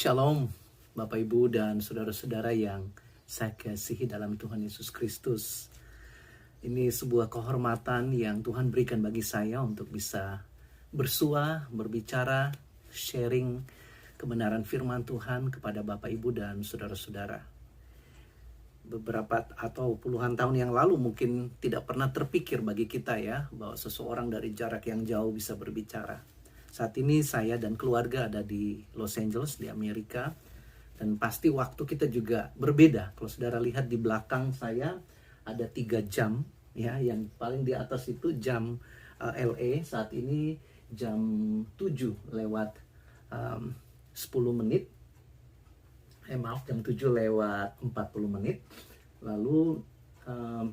Shalom, Bapak Ibu dan saudara-saudara yang saya kasihi dalam Tuhan Yesus Kristus. Ini sebuah kehormatan yang Tuhan berikan bagi saya untuk bisa bersua, berbicara, sharing kebenaran firman Tuhan kepada Bapak Ibu dan saudara-saudara. Beberapa atau puluhan tahun yang lalu mungkin tidak pernah terpikir bagi kita ya, bahwa seseorang dari jarak yang jauh bisa berbicara. Saat ini saya dan keluarga ada di Los Angeles, di Amerika. Dan pasti waktu kita juga berbeda. Kalau saudara lihat di belakang saya ada 3 jam. Ya, yang paling di atas itu jam LA. Saat ini jam 7 lewat 10 menit. Maaf, jam 7 lewat 40 menit. Lalu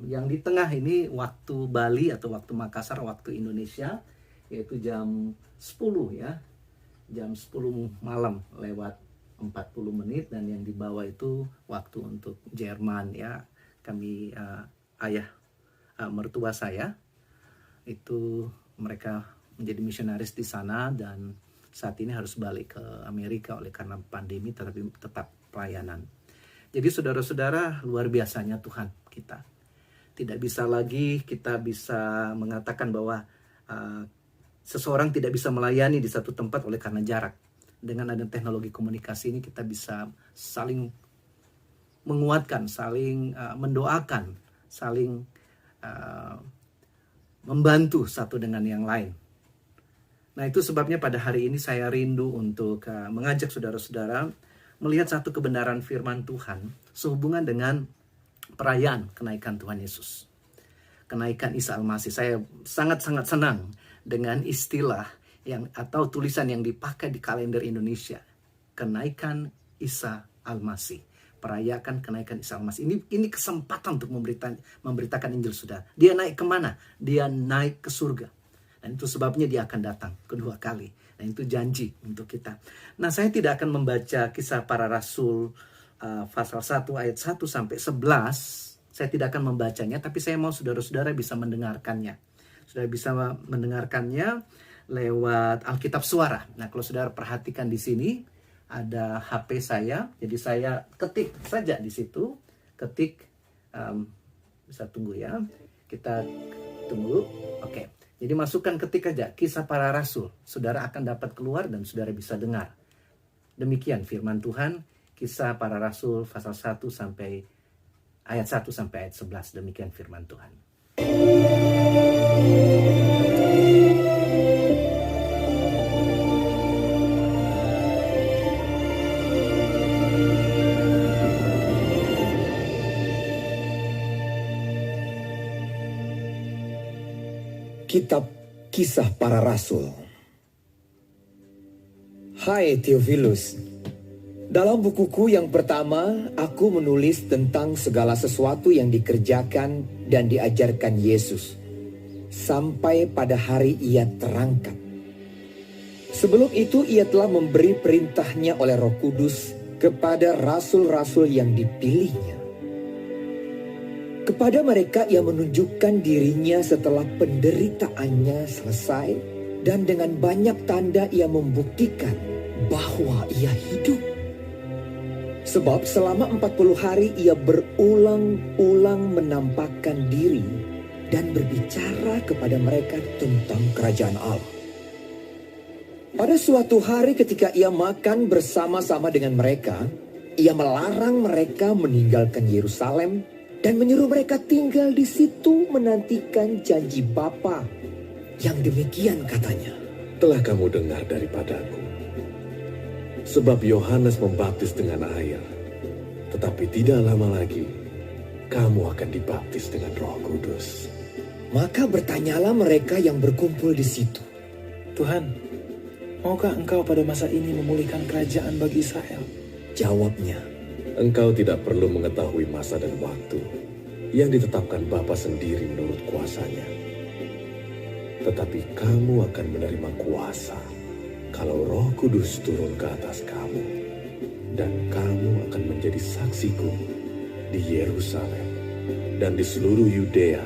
yang di tengah ini waktu Bali atau waktu Makassar, waktu Indonesia. Yaitu jam 10 ya, jam 10 malam lewat 40 menit. Dan yang di bawah itu waktu untuk Jerman ya. Kami ayah mertua saya itu mereka menjadi misionaris di sana dan saat ini harus balik ke Amerika oleh karena pandemi, tetapi tetap pelayanan. Jadi saudara-saudara, luar biasanya Tuhan kita. Tidak bisa lagi kita bisa mengatakan bahwa seseorang tidak bisa melayani di satu tempat oleh karena jarak. Dengan adanya teknologi komunikasi ini kita bisa saling menguatkan, saling mendoakan, saling membantu satu dengan yang lain. Nah, itu sebabnya pada hari ini saya rindu untuk mengajak saudara-saudara melihat satu kebenaran firman Tuhan sehubungan dengan perayaan kenaikan Tuhan Yesus. Kenaikan Isa Al-Masih. Saya sangat-sangat senang dengan istilah atau tulisan yang dipakai di kalender Indonesia. Kenaikan Isa Al-Masih. Perayakan kenaikan Isa Al-Masih. Ini kesempatan untuk memberitakan Injil, saudara. Dia naik kemana? Dia naik ke surga. Dan itu sebabnya dia akan datang kedua kali. Dan itu janji untuk kita. Nah, saya tidak akan membaca Kisah Para Rasul pasal 1 ayat 1 sampai 11. Saya tidak akan membacanya, tapi saya mau saudara-saudara bisa mendengarkannya. Saudara bisa mendengarkannya lewat Alkitab Suara. Nah, kalau saudara perhatikan di sini ada HP saya, jadi saya ketik saja di situ, ketik, bisa tunggu ya, kita tunggu, oke. Jadi masukkan ketik aja Kisah Para Rasul, saudara akan dapat keluar dan saudara bisa dengar. Demikian firman Tuhan, Kisah Para Rasul pasal 1 sampai ayat 1 sampai ayat 11, demikian firman Tuhan. Kitab Kisah Para Rasul. Hai Theophilus, dalam bukuku yang pertama aku menulis tentang segala sesuatu yang dikerjakan dan diajarkan Yesus sampai pada hari ia terangkat. Sebelum itu ia telah memberi perintahnya oleh Roh Kudus kepada rasul-rasul yang dipilihnya. Kepada mereka ia menunjukkan dirinya setelah penderitaannya selesai, dan dengan banyak tanda ia membuktikan bahwa ia hidup. Sebab selama 40 hari ia berulang-ulang menampakkan diri dan berbicara kepada mereka tentang kerajaan Allah. Pada suatu hari ketika ia makan bersama-sama dengan mereka, ia melarang mereka meninggalkan Yerusalem dan menyuruh mereka tinggal di situ menantikan janji Bapa. Yang demikian katanya, telah kamu dengar daripadaku. Sebab Yohanes membaptis dengan air, tetapi tidak lama lagi kamu akan dibaptis dengan Roh Kudus. Maka bertanyalah mereka yang berkumpul di situ, Tuhan, maukah engkau pada masa ini memulihkan kerajaan bagi Israel? Jawabnya, engkau tidak perlu mengetahui masa dan waktu yang ditetapkan Bapa sendiri menurut kuasanya. Tetapi kamu akan menerima kuasa kalau Roh Kudus turun ke atas kamu. Dan kamu akan menjadi saksiku di Yerusalem dan di seluruh Yudea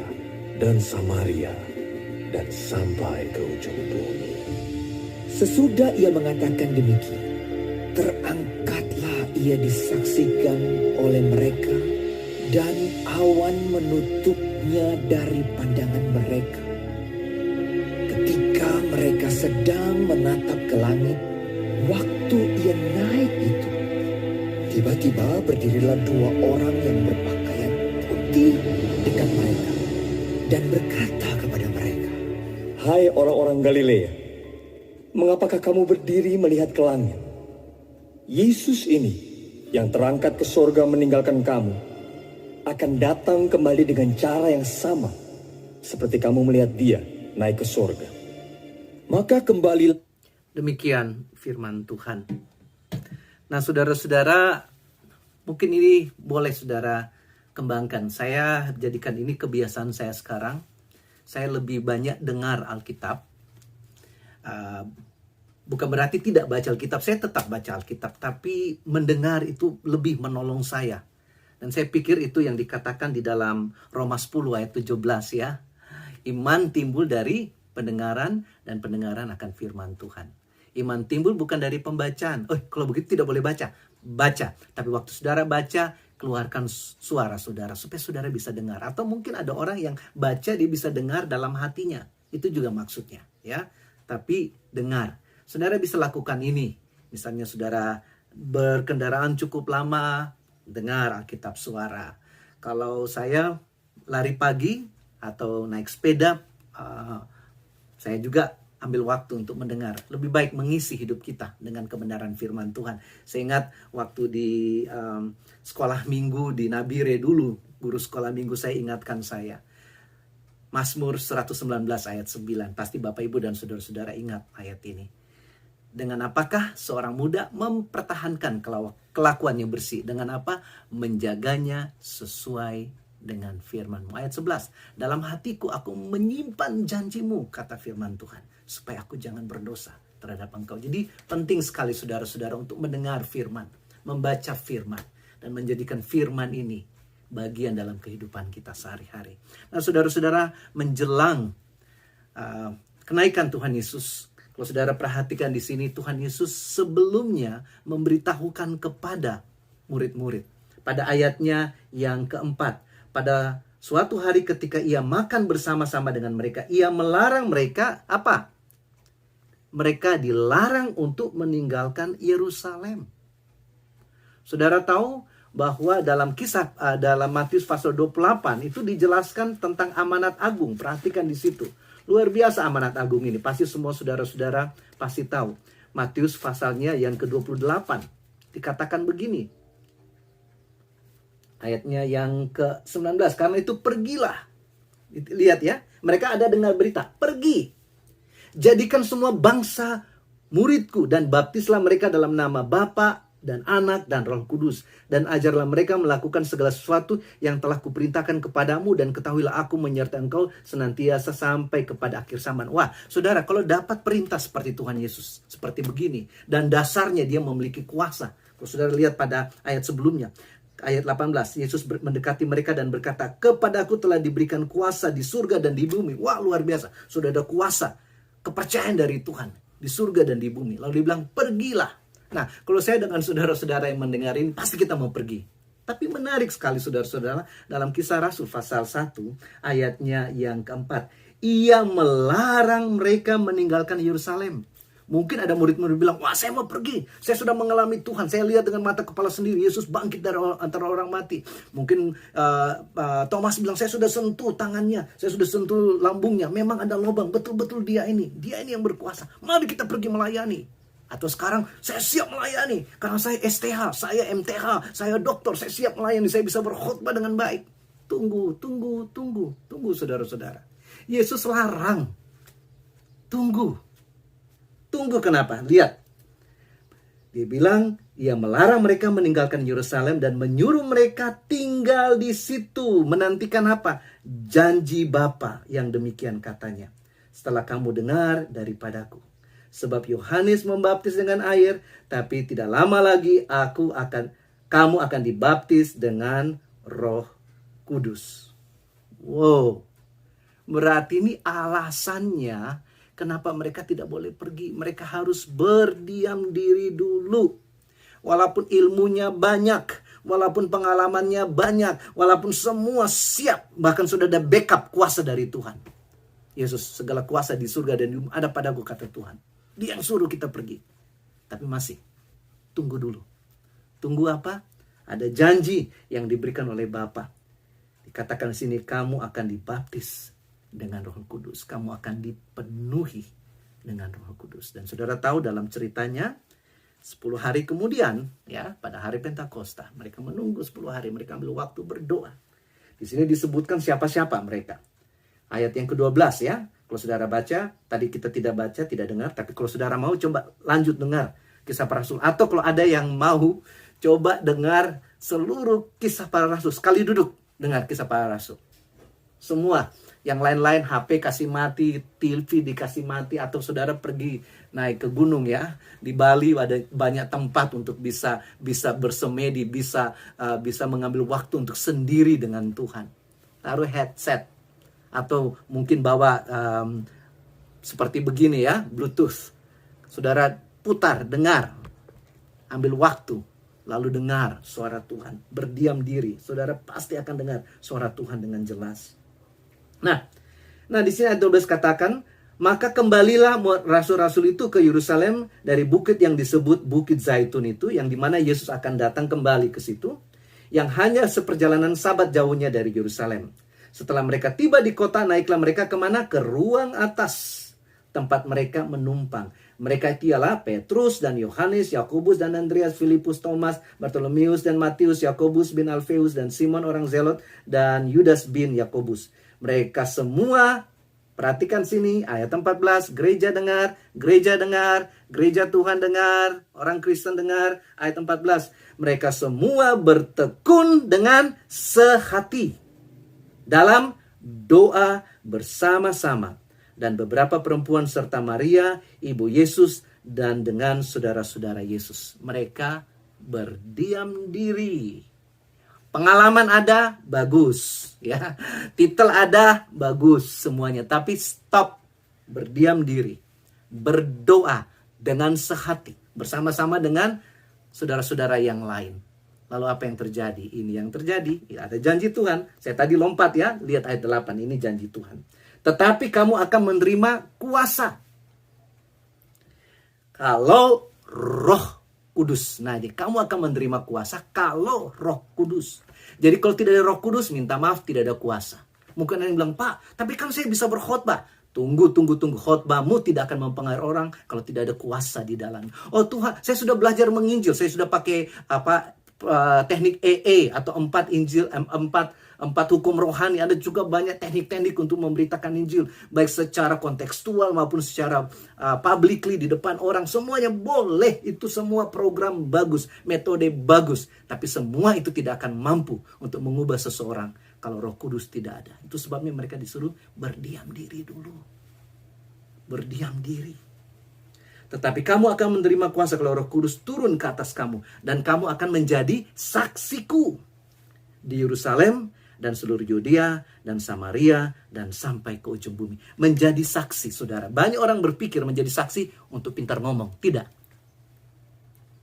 dan Samaria dan sampai ke ujung bumi. Sesudah ia mengatakan demikian, Terangkatlah ia disaksikan oleh mereka, dan awan menutupnya dari pandangan mereka. Ketika mereka sedang menatap ke langit, waktu ia naik itu, tiba-tiba berdirilah 2 orang yang berpakaian putih dekat mereka dan berkata kepada mereka, Hai orang-orang Galilea, mengapakah kamu berdiri melihat ke langit? Yesus ini yang terangkat ke sorga meninggalkan kamu akan datang kembali dengan cara yang sama seperti kamu melihat dia naik ke sorga. maka kembali. Demikian firman Tuhan. Nah, saudara-saudara, mungkin ini boleh saudara kembangkan. Saya jadikan ini kebiasaan saya sekarang. Saya lebih banyak dengar Alkitab. Bukan berarti tidak baca Alkitab, saya tetap baca Alkitab, tapi mendengar itu lebih menolong saya. Dan saya pikir itu yang dikatakan di dalam Roma 10 ayat 17 ya. Iman timbul dari pendengaran dan pendengaran akan firman Tuhan. Iman timbul bukan dari pembacaan. Kalau begitu tidak boleh baca. Baca, tapi waktu saudara baca, keluarkan suara saudara supaya saudara bisa dengar. Atau mungkin ada orang yang baca dia bisa dengar dalam hatinya. Itu juga maksudnya ya. Tapi dengar. Saudara bisa lakukan ini. Misalnya saudara berkendaraan cukup lama, dengar Alkitab suara. Kalau saya lari pagi atau naik sepeda, saya juga ambil waktu untuk mendengar. Lebih baik mengisi hidup kita dengan kebenaran firman Tuhan. Saya ingat waktu di sekolah minggu di Nabire dulu, guru sekolah minggu saya ingatkan saya. Mazmur 119 ayat 9. Pasti Bapak Ibu dan saudara-saudara ingat ayat ini. Dengan apakah seorang muda mempertahankan kelakuannya bersih? Dengan apa? Menjaganya sesuai dengan firman-Mu. Ayat 11. Dalam hatiku aku menyimpan janjimu, kata firman Tuhan. Supaya aku jangan berdosa terhadap Engkau. Jadi penting sekali saudara-saudara untuk mendengar firman. Membaca firman. Dan menjadikan firman ini bagian dalam kehidupan kita sehari-hari. Nah saudara-saudara, menjelang kenaikan Tuhan Yesus, kalau saudara perhatikan di sini, Tuhan Yesus sebelumnya memberitahukan kepada murid-murid. Pada ayatnya yang keempat, pada suatu hari ketika ia makan bersama-sama dengan mereka, ia melarang mereka apa? Mereka dilarang untuk meninggalkan Yerusalem. Saudara tahu bahwa dalam kisah dalam Matius pasal 28 itu dijelaskan tentang amanat agung. Perhatikan di situ. Luar biasa amanat agung ini. Pasti semua saudara-saudara pasti tahu. Matius pasalnya yang ke-28. Dikatakan begini. Ayatnya yang ke-19. Karena itu pergilah. Lihat ya. Mereka ada dengar berita. Pergi. Jadikan semua bangsa muridku. Dan baptislah mereka dalam nama Bapa dan Anak dan Roh Kudus. Dan ajarlah mereka melakukan segala sesuatu yang telah kuperintahkan kepadamu. Dan ketahuilah aku menyertai engkau senantiasa sampai kepada akhir zaman. Wah, saudara, kalau dapat perintah seperti Tuhan Yesus, seperti begini, dan dasarnya dia memiliki kuasa. Kalau saudara lihat pada ayat sebelumnya, ayat 18, Yesus mendekati mereka dan berkata, kepadaku telah diberikan kuasa di surga dan di bumi. Wah, luar biasa. Sudah ada kuasa, kepercayaan dari Tuhan di surga dan di bumi. Lalu dibilang, pergilah. Nah, kalau saya dengan saudara-saudara yang mendengar ini, pasti kita mau pergi. Tapi menarik sekali saudara-saudara, dalam Kisah Rasul pasal 1, ayatnya yang keempat. Ia melarang mereka meninggalkan Yerusalem. Mungkin ada murid-murid bilang, wah saya mau pergi. Saya sudah mengalami Tuhan. Saya lihat dengan mata kepala sendiri. Yesus bangkit dari antara orang mati. Mungkin Thomas bilang, saya sudah sentuh tangannya. Saya sudah sentuh lambungnya. Memang ada lubang. Betul-betul dia ini. Dia ini yang berkuasa. Mari kita pergi melayani. Atau sekarang saya siap melayani. Karena saya STH, saya MTH, saya dokter. Saya siap melayani. Saya bisa berkhotbah dengan baik. Tunggu saudara-saudara. Yesus larang. Tunggu kenapa? Lihat. Dia bilang, ia melarang mereka meninggalkan Yerusalem dan menyuruh mereka tinggal di situ. Menantikan apa? Janji Bapa yang demikian katanya. Setelah kamu dengar daripadaku. Sebab Yohanes membaptis dengan air, tapi tidak lama lagi kamu akan dibaptis dengan Roh Kudus. Wow. Berarti ini alasannya kenapa mereka tidak boleh pergi. Mereka harus berdiam diri dulu. walaupun ilmunya banyak, walaupun pengalamannya banyak, walaupun semua siap, bahkan sudah ada backup kuasa dari Tuhan. Yesus, segala kuasa di surga dan di bumi ada padaku, kata Tuhan. Dia yang suruh kita pergi. Tapi masih, tunggu dulu. Tunggu apa? Ada janji yang diberikan oleh Bapa. Dikatakan di sini, kamu akan dibaptis dengan Roh Kudus. Kamu akan dipenuhi dengan Roh Kudus. Dan saudara tahu dalam ceritanya, 10 hari kemudian, ya, pada hari Pentakosta, mereka menunggu 10 hari, mereka ambil waktu berdoa. Di sini disebutkan siapa-siapa mereka. Ayat yang ke-12 ya. Kalau saudara baca, tadi kita tidak baca, tidak dengar. Tapi kalau saudara mau, coba lanjut dengar Kisah Para Rasul. Atau kalau ada yang mau, coba dengar seluruh Kisah Para Rasul. Sekali duduk dengar Kisah Para Rasul. Semua. Yang lain-lain, HP kasih mati, TV dikasih mati. Atau saudara pergi naik ke gunung ya. Di Bali ada banyak tempat untuk bisa bersemedi, bisa mengambil waktu untuk sendiri dengan Tuhan. Taruh headset. Atau mungkin bawa seperti begini ya, Bluetooth. Saudara putar, dengar. Ambil waktu, lalu dengar suara Tuhan. Berdiam diri, saudara pasti akan dengar suara Tuhan dengan jelas. Nah di sini ayat 12 katakan, maka kembalilah rasul-rasul itu ke Yerusalem dari bukit yang disebut Bukit Zaitun itu, yang dimana Yesus akan datang kembali ke situ, yang hanya seperjalanan Sabat jauhnya dari Yerusalem. Setelah mereka tiba di kota, naiklah mereka kemana? Ke ruang atas, tempat mereka menumpang. Mereka itu ialah Petrus dan Yohanes, Yakobus dan Andreas, Filipus, Thomas, Bartolomeus dan Matius, Yakobus bin Alfeus dan Simon orang Zelot, dan Yudas bin Yakobus. Mereka semua, perhatikan sini ayat 14, gereja dengar, gereja Tuhan dengar, orang Kristen dengar. Ayat 14, mereka semua bertekun dengan sehati dalam doa bersama-sama. Dan beberapa perempuan serta Maria, ibu Yesus, dan dengan saudara-saudara Yesus. Mereka berdiam diri. Pengalaman ada, bagus. Ya. Titel ada, bagus semuanya. Tapi stop, berdiam diri. Berdoa dengan sehati. Bersama-sama dengan saudara-saudara yang lain. Lalu apa yang terjadi? Ini yang terjadi. Ya, ada janji Tuhan. Saya tadi lompat ya. Lihat ayat 8. Ini janji Tuhan. Tetapi kamu akan menerima kuasa kalau Roh Kudus. Nah, jadi kamu akan menerima kuasa kalau Roh Kudus. Jadi kalau tidak ada Roh Kudus, minta maaf, tidak ada kuasa. Mungkin ada yang bilang, Pak, tapi kan saya bisa berkhotbah. Tunggu. Khotbahmu tidak akan mempengaruhi orang kalau tidak ada kuasa di dalam. Oh Tuhan, saya sudah belajar menginjil. Saya sudah pakai teknik EE atau 4 Injil, 4 hukum rohani. Ada juga banyak teknik-teknik untuk memberitakan Injil, baik secara kontekstual maupun secara publicly di depan orang. Semuanya boleh, itu semua program bagus, metode bagus. Tapi semua itu tidak akan mampu untuk mengubah seseorang kalau Roh Kudus tidak ada. Itu sebabnya mereka disuruh berdiam diri dulu. Berdiam diri. Tetapi kamu akan menerima kuasa kalau Roh Kudus turun ke atas kamu. Dan kamu akan menjadi saksiku di Yerusalem dan seluruh Yudea dan Samaria dan sampai ke ujung bumi. Menjadi saksi, saudara. Banyak orang berpikir menjadi saksi untuk pintar ngomong. Tidak.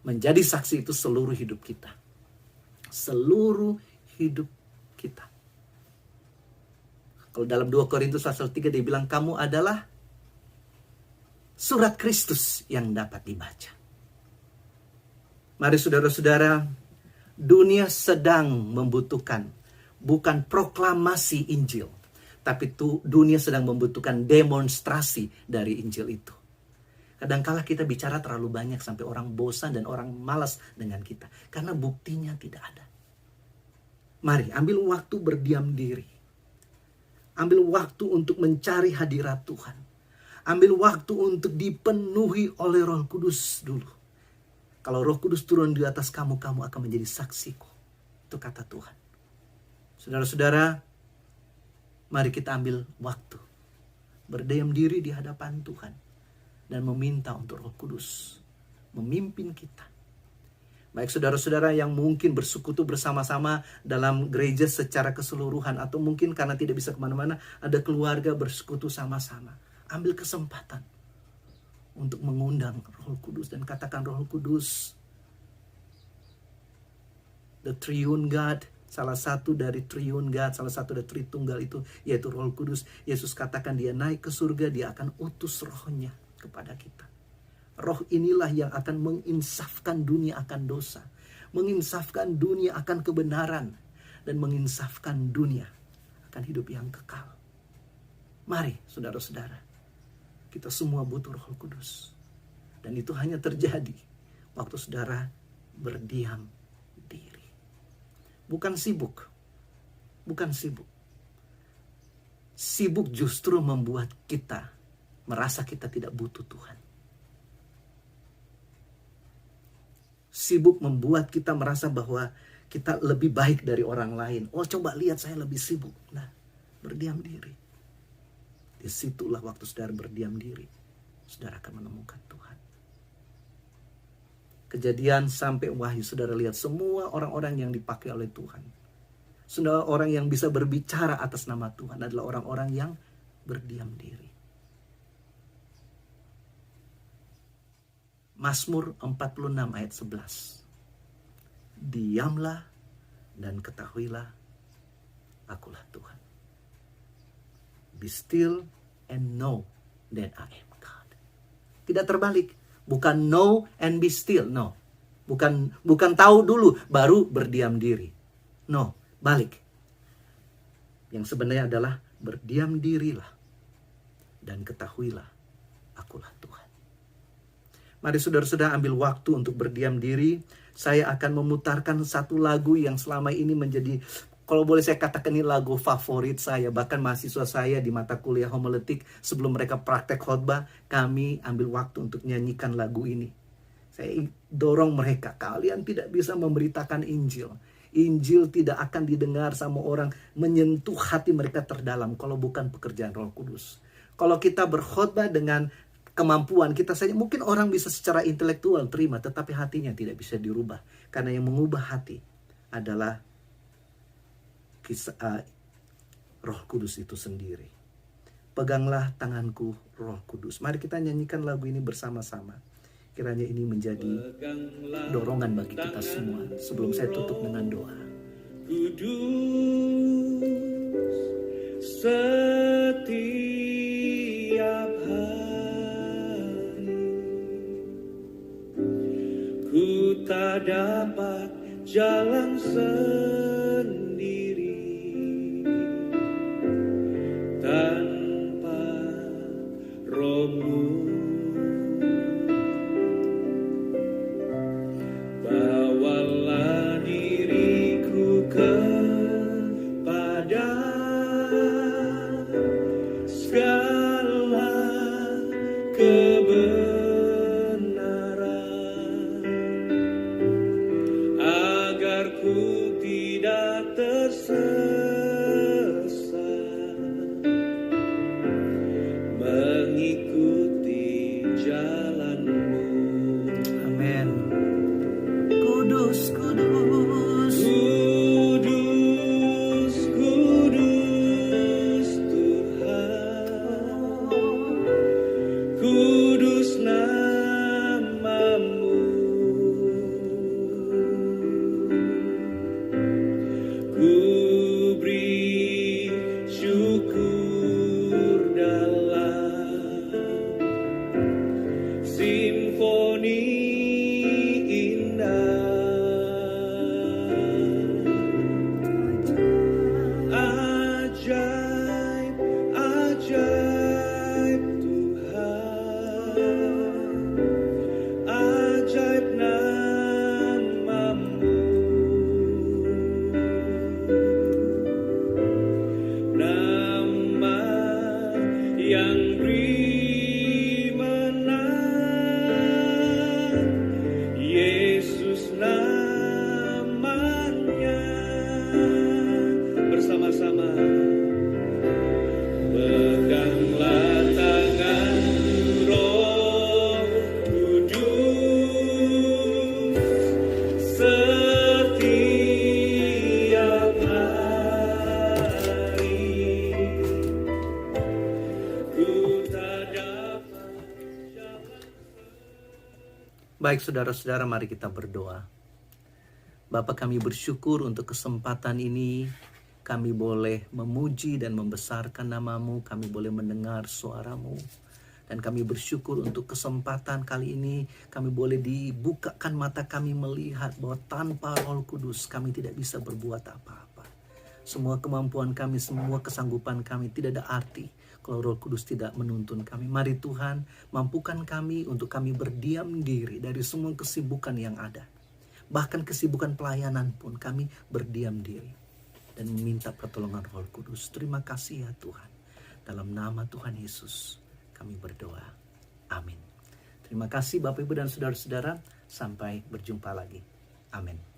Menjadi saksi itu seluruh hidup kita. Seluruh hidup kita. Kalau dalam 2 Korintus pasal 3 dia bilang, kamu adalah surat Kristus yang dapat dibaca. Mari saudara-saudara, dunia sedang membutuhkan bukan proklamasi Injil, tapi dunia sedang membutuhkan demonstrasi dari Injil itu. Kadangkala kita bicara terlalu banyak sampai orang bosan dan orang malas dengan kita, karena buktinya tidak ada. Mari ambil waktu berdiam diri. Ambil waktu untuk mencari hadirat Tuhan. Ambil waktu untuk dipenuhi oleh Roh Kudus dulu. Kalau Roh Kudus turun di atas kamu, kamu akan menjadi saksiku. Itu kata Tuhan. Saudara-saudara, mari kita ambil waktu. Berdiam diri di hadapan Tuhan. Dan meminta untuk Roh Kudus memimpin kita. Baik saudara-saudara yang mungkin bersekutu bersama-sama dalam gereja secara keseluruhan. Atau mungkin karena tidak bisa kemana-mana, ada keluarga bersekutu sama-sama. Ambil kesempatan untuk mengundang Roh Kudus dan katakan, Roh Kudus, The Triune God, salah satu dari Triune God, salah satu dari Tritunggal itu yaitu Roh Kudus. Yesus katakan dia naik ke surga, dia akan utus rohnya kepada kita. Roh inilah yang akan menginsafkan dunia akan dosa, menginsafkan dunia akan kebenaran, dan menginsafkan dunia akan hidup yang kekal. Mari saudara-saudara, kita semua butuh Roh Kudus. Dan itu hanya terjadi waktu saudara berdiam diri. Bukan sibuk. Bukan sibuk. Sibuk justru membuat kita merasa kita tidak butuh Tuhan. Sibuk membuat kita merasa bahwa kita lebih baik dari orang lain. Oh, coba lihat saya lebih sibuk. Nah, berdiam diri. Disitulah waktu saudara berdiam diri, saudara akan menemukan Tuhan. Kejadian sampai Wahyu, saudara lihat semua orang-orang yang dipakai oleh Tuhan. Saudara, orang yang bisa berbicara atas nama Tuhan adalah orang-orang yang berdiam diri. Mazmur 46 ayat 11. Diamlah dan ketahuilah akulah Tuhan. Be still and know that I am God. Tidak terbalik. Bukan know and be still. No. Bukan tahu dulu baru berdiam diri. No. Balik. Yang sebenarnya adalah berdiam dirilah. Dan ketahuilah akulah Tuhan. Mari saudara-saudara ambil waktu untuk berdiam diri. Saya akan memutarkan satu lagu yang selama ini menjadi, kalau boleh saya katakan, ini lagu favorit saya. Bahkan mahasiswa saya di mata kuliah homiletik, sebelum mereka praktek khotbah, kami ambil waktu untuk nyanyikan lagu ini. Saya dorong mereka, kalian tidak bisa memberitakan Injil. Injil tidak akan didengar sama orang, menyentuh hati mereka terdalam kalau bukan pekerjaan Roh Kudus. Kalau kita berkhotbah dengan kemampuan kita saja, mungkin orang bisa secara intelektual terima, tetapi hatinya tidak bisa dirubah. Karena yang mengubah hati adalah Roh Kudus itu sendiri. Peganglah tanganku, Roh Kudus. Mari kita nyanyikan lagu ini bersama-sama. Kiranya ini menjadi dorongan bagi kita semua. Sebelum saya tutup dengan doa. Kudus setiap hari, ku tak dapat jalan sendiri tanpa Roh-Mu. Bawalah diriku kepada segala kebenaran, agar ku tidak tersesat mengikuti jalan-Mu. Amin. Kudus, kudus. Kudus, kudus Tuhan, kudus nama-Mu. Ku beri syukur dalam simfoni indah. Ajaib, ajaib Tuhan, ajaib nama-Mu. Nama yang beri menang, Yesus namanya. Bersama-sama. Peganglah tangan Roh Kudus setiap hari, ku tak dapat jalan. Baik saudara-saudara, mari kita berdoa. Bapa, kami bersyukur untuk kesempatan ini. Kami boleh memuji dan membesarkan nama-Mu. Kami boleh mendengar suara-Mu. Dan kami bersyukur untuk kesempatan kali ini. Kami boleh dibukakan mata kami melihat bahwa tanpa Roh Kudus kami tidak bisa berbuat apa-apa. Semua kemampuan kami, semua kesanggupan kami tidak ada arti kalau Roh Kudus tidak menuntun kami. Mari Tuhan, mampukan kami untuk kami berdiam diri dari semua kesibukan yang ada. Bahkan kesibukan pelayanan pun kami berdiam diri dan meminta pertolongan Roh Kudus. Terima kasih ya Tuhan. Dalam nama Tuhan Yesus kami berdoa. Amin. Terima kasih Bapak Ibu dan saudara-saudara. Sampai berjumpa lagi. Amin.